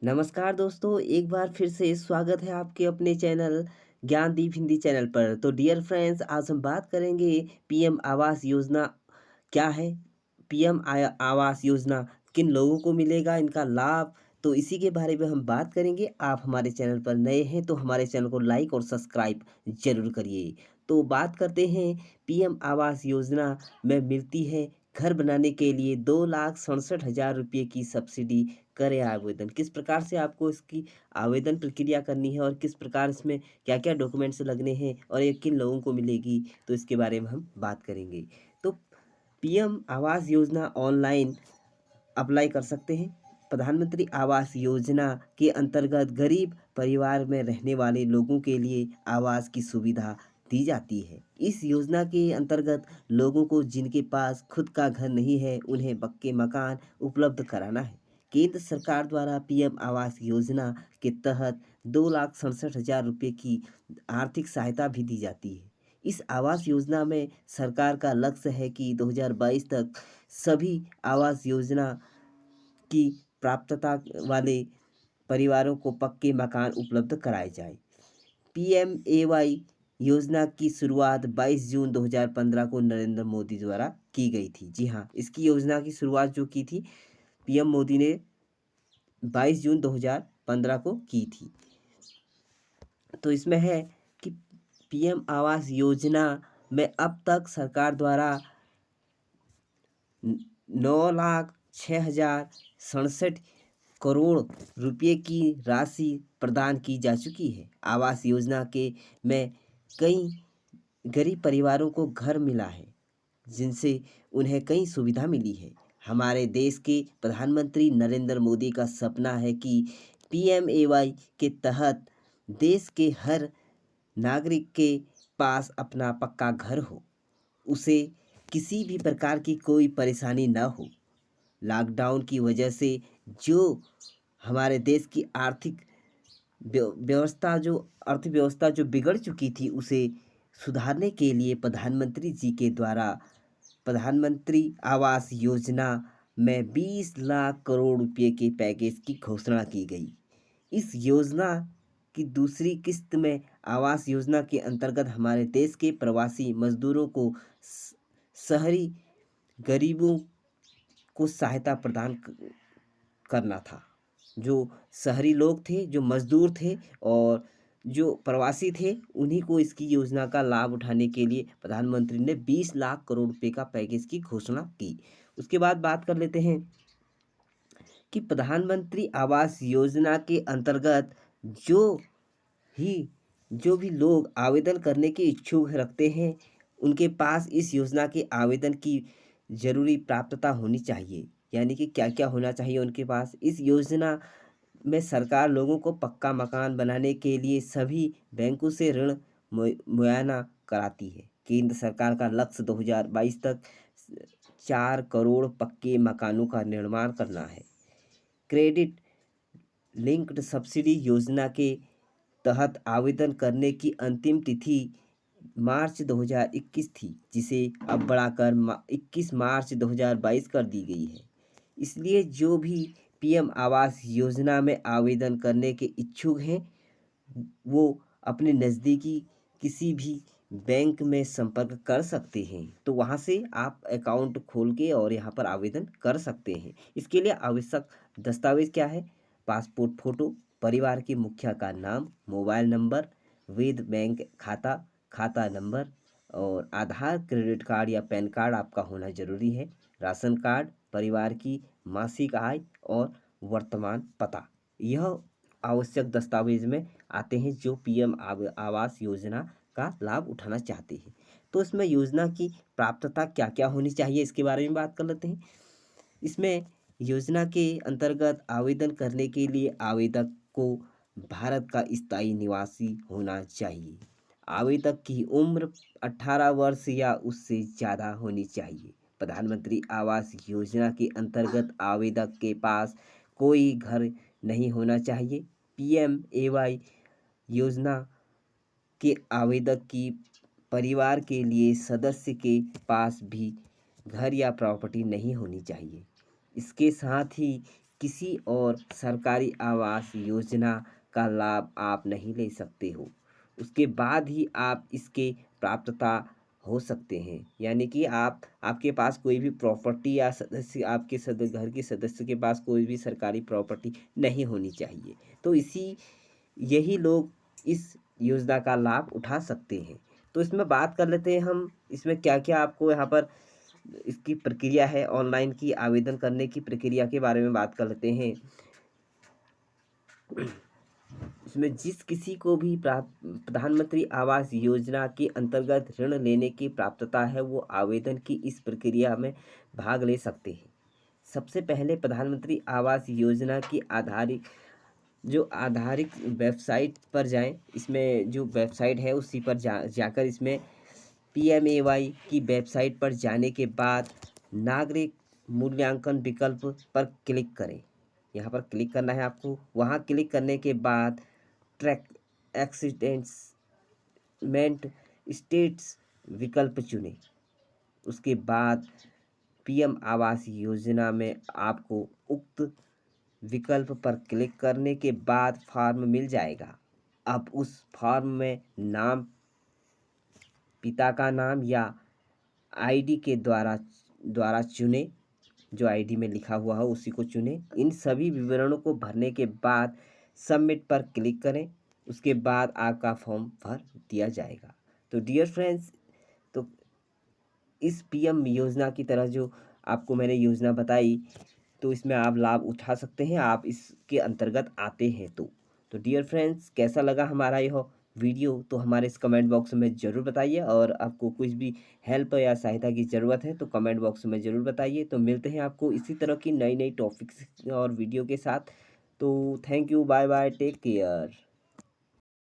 नमस्कार दोस्तों, एक बार फिर से स्वागत है आपके अपने चैनल ज्ञानदीप हिंदी चैनल पर। तो डियर फ्रेंड्स, आज हम बात करेंगे पीएम आवास योजना क्या है? पीएम आवास योजना किन लोगों को मिलेगा इनका लाभ? तो इसी के बारे में हम बात करेंगे। आप हमारे चैनल पर नए हैं तो हमारे चैनल को लाइक और सब्सक्राइब ज़रूर करिए। तो बात करते हैं, पीएम आवास योजना में मिलती है घर बनाने के लिए 2,67,000 रुपये की सब्सिडी। करें आवेदन। किस प्रकार से आपको इसकी आवेदन प्रक्रिया करनी है और किस प्रकार इसमें क्या-क्या डॉक्यूमेंट्स लगने हैं और ये किन लोगों को मिलेगी, तो इसके बारे में हम बात करेंगे। तो PM Awas Yojana online apply कर सकते हैं। प्रधानमंत्री आवास योजना के अंतर्गत गरीब परिवार में रहने वाले लोगों के लिए आवास की सुविधा दी जाती है। इस योजना के अंतर्गत लोगों को जिनके पास खुद का घर नहीं है, उन्हें पक्के मकान उपलब्ध कराना है। केंद्र सरकार द्वारा पीएम आवास योजना के तहत 2,67,000 रुपये की आर्थिक सहायता भी दी जाती है। इस आवास योजना में सरकार का लक्ष्य है कि 2022 तक सभी आवास योजना की प्राप्तता वाले परिवारों को पक्के मकान उपलब्ध कराए जाए। पीएमएवाई योजना की शुरुआत 22 जून 2015 को नरेंद्र मोदी द्वारा की गई थी। जी हाँ, इसकी योजना की शुरुआत जो की थी पीएम मोदी ने 22 जून 2015 को की थी। तो इसमें है कि पीएम आवास योजना में अब तक सरकार द्वारा 9,06,067 रुपये की राशि प्रदान की जा चुकी है। आवास योजना के में कई गरीब परिवारों को घर मिला है, जिनसे उन्हें कई सुविधा मिली है। हमारे देश के प्रधानमंत्री नरेंद्र मोदी का सपना है कि पीएमएवाई के तहत देश के हर नागरिक के पास अपना पक्का घर हो, उसे किसी भी प्रकार की कोई परेशानी न हो। लॉकडाउन की वजह से जो हमारे देश की आर्थिक अर्थव्यवस्था जो बिगड़ चुकी थी, उसे सुधारने के लिए प्रधानमंत्री जी के द्वारा प्रधानमंत्री आवास योजना में 20 लाख करोड़ रुपए के पैकेज की घोषणा की गई। इस योजना की दूसरी किस्त में आवास योजना के अंतर्गत हमारे देश के प्रवासी मजदूरों को शहरी गरीबों को सहायता प्रदान करना था। जो शहरी लोग थे, जो मजदूर थे और जो प्रवासी थे, उन्हीं को इसकी योजना का लाभ उठाने के लिए प्रधानमंत्री ने 20 लाख करोड़ रुपए का पैकेज की घोषणा की। उसके बाद बात कर लेते हैं कि प्रधानमंत्री आवास योजना के अंतर्गत जो ही जो भी लोग आवेदन करने के इच्छुक रखते हैं, उनके पास इस योजना के आवेदन की ज़रूरी प्राप्तता होनी चाहिए। यानी कि क्या-क्या होना चाहिए उनके पास? इस योजना में सरकार लोगों को पक्का मकान बनाने के लिए सभी बैंकों से ऋण मुआयना कराती है। केंद्र सरकार का लक्ष्य 2022 तक 4 करोड़ पक्के मकानों का निर्माण करना है। क्रेडिट लिंक्ड सब्सिडी योजना के तहत आवेदन करने की अंतिम तिथि मार्च 2021 थी, जिसे अब बढ़ाकर 21 मार्च 2022 कर दी गई है। इसलिए जो भी पीएम आवास योजना में आवेदन करने के इच्छुक हैं, वो अपने नज़दीकी किसी भी बैंक में संपर्क कर सकते हैं। तो वहाँ से आप अकाउंट खोल के और यहाँ पर आवेदन कर सकते हैं। इसके लिए आवश्यक दस्तावेज़ क्या है? पासपोर्ट फ़ोटो, परिवार के मुखिया का नाम, मोबाइल नंबर, वैध बैंक खाता, खाता नंबर और आधार, क्रेडिट कार्ड या पैन कार्ड आपका होना ज़रूरी है। राशन कार्ड, परिवार की मासिक आय और वर्तमान पता। यह आवश्यक दस्तावेज में आते हैं जो पीएम आवास योजना का लाभ उठाना चाहते हैं। तो इसमें योजना की प्राप्तता क्या-क्या होनी चाहिए, इसके बारे में बात कर लेते हैं। इसमें योजना के अंतर्गत आवेदन करने के लिए आवेदक को भारत का स्थायी निवासी होना चाहिए। आवेदक की उम्र 18 वर्ष या उससे ज़्यादा होनी चाहिए। प्रधानमंत्री आवास योजना के अंतर्गत आवेदक के पास कोई घर नहीं होना चाहिए। पीएमएवाई योजना के आवेदक की परिवार के लिए सदस्य के पास भी घर या प्रॉपर्टी नहीं होनी चाहिए। इसके साथ ही किसी और सरकारी आवास योजना का लाभ आप नहीं ले सकते हो। उसके बाद ही आप इसके प्राप्तता हो सकते हैं। यानी कि आपके पास कोई भी प्रॉपर्टी या सदस्य आपके घर के सदस्य के पास कोई भी सरकारी प्रॉपर्टी नहीं होनी चाहिए। तो यही लोग इस योजना का लाभ उठा सकते हैं। तो इसमें बात कर लेते हैं हम, इसमें क्या-क्या आपको यहाँ पर इसकी प्रक्रिया है, ऑनलाइन की आवेदन करने की प्रक्रिया के बारे में बात कर लेते हैं। इसमें जिस किसी को भी प्रधानमंत्री आवास योजना के अंतर्गत ऋण लेने की प्राप्तता है, वो आवेदन की इस प्रक्रिया में भाग ले सकते हैं। सबसे पहले प्रधानमंत्री आवास योजना की आधारित वेबसाइट पर जाएं। इसमें जो वेबसाइट है उसी पर जाकर इसमें PMAY की वेबसाइट पर जाने के बाद नागरिक मूल्यांकन विकल्प पर क्लिक करें। यहाँ पर क्लिक करना है आपको। वहाँ क्लिक करने के बाद ट्रैक एक्सीडेंट्समेंट स्टेट्स विकल्प चुनें। उसके बाद PM आवास योजना में आपको उक्त विकल्प पर क्लिक करने के बाद फॉर्म मिल जाएगा। अब उस फॉर्म में नाम, पिता का नाम या ID के द्वारा चुनें। जो ID में लिखा हुआ हो उसी को चुनें। इन सभी विवरणों को भरने के बाद सबमिट पर क्लिक करें। उसके बाद आपका फॉर्म भर दिया जाएगा। तो डियर फ्रेंड्स, तो इस PM योजना की तरह जो आपको मैंने योजना बताई, तो इसमें आप लाभ उठा सकते हैं, आप इसके अंतर्गत आते हैं तो डियर फ्रेंड्स, कैसा लगा हमारा यह वीडियो, तो हमारे इस कमेंट बॉक्स में ज़रूर बताइए। और आपको कुछ भी हेल्प या सहायता की ज़रूरत है तो कमेंट बॉक्स में ज़रूर बताइए। तो मिलते हैं आपको इसी तरह की नई नई टॉपिक्स और वीडियो के साथ। तो thank you, bye bye, take care.